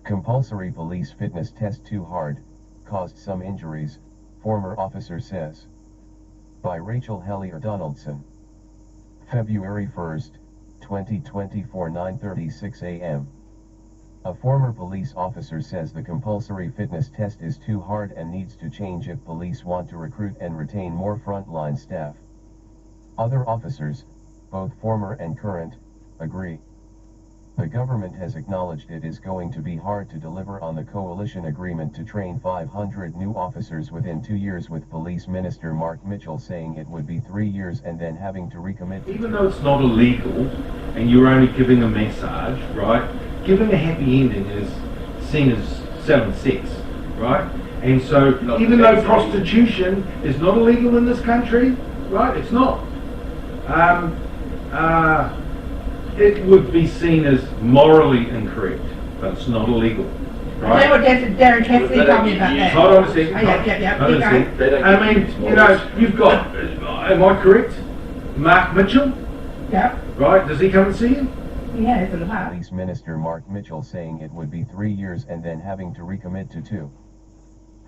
Compulsory police fitness test too hard, caused some injuries, former officer says. By Rachel Hellier Donaldson. February 1, 2024, 9:36 a.m. A former police officer says the compulsory fitness test is too hard and needs to change if police want to recruit and retain more frontline staff. Other officers, both former and current, agree. The government has acknowledged it is going to be hard to deliver on the coalition agreement to train 500 new officers within 2 years, with Police Minister Mark Mitchell saying it would be 3 years and then having to recommit. Even though it's not illegal and you're only giving a massage, right? Giving a happy ending is seen as selling sex, right? And so even though prostitution is not illegal in this country, right? It's not. It would be seen as morally incorrect, but it's not illegal. Right? Darren Cassidy told me about that. Hold on a second. I mean, you know, you've got, am I correct? Mark Mitchell? Yeah. Right, does he come and see you? Yeah, for the past. Police Minister Mark Mitchell saying it would be 3 years and then having to recommit to 2.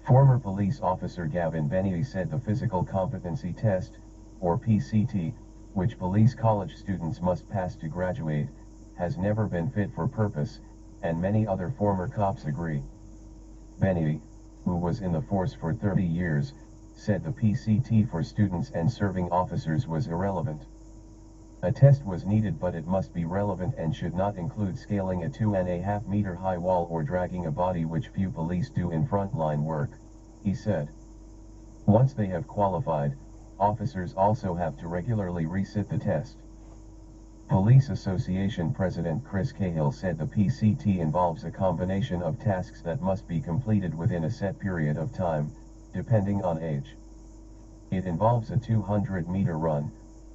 Former police officer Gavin Benny said the physical competency test, or PCT, which police college students must pass to graduate, has never been fit for purpose, and many other former cops agree. Benny, who was in the force for 30 years, said the PCT for students and serving officers was irrelevant. A test was needed, but it must be relevant and should not include scaling a 2.5 meter high wall or dragging a body, which few police do in frontline work, he said. Once they have qualified, officers also have to regularly resit the test. Police Association President Chris Cahill said the PCT involves a combination of tasks that must be completed within a set period of time, depending on age. It involves a 200-meter run,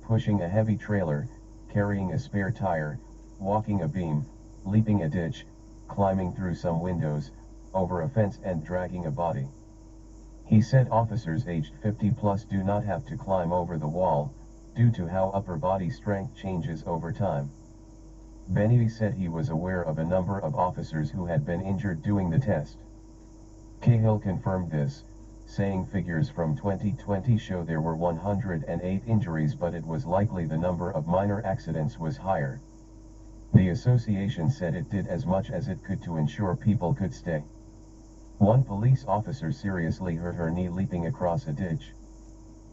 pushing a heavy trailer, carrying a spare tire, walking a beam, leaping a ditch, climbing through some windows, over a fence and dragging a body. He said officers aged 50 plus do not have to climb over the wall, due to how upper body strength changes over time. Benny said he was aware of a number of officers who had been injured doing the test. Cahill confirmed this, saying figures from 2020 show there were 108 injuries, but it was likely the number of minor accidents was higher. The association said it did as much as it could to ensure people could stay. One police officer seriously hurt her knee leaping across a ditch.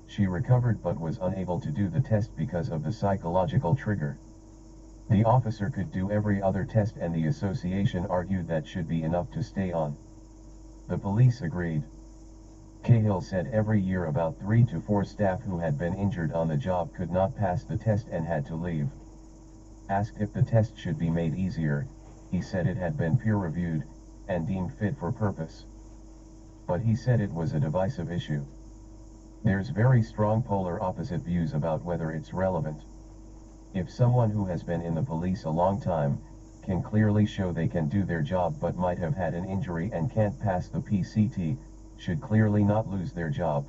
She recovered but was unable to do the test because of the psychological trigger. The officer could do every other test, and the association argued that should be enough to stay on. The police agreed. Cahill said every year about 3 to 4 staff who had been injured on the job could not pass the test and had to leave. Asked if the test should be made easier, he said it had been peer-reviewed and deemed fit for purpose. But he said it was a divisive issue. There's very strong polar opposite views about whether it's relevant. If someone who has been in the police a long time can clearly show they can do their job but might have had an injury and can't pass the PCT, should clearly not lose their job.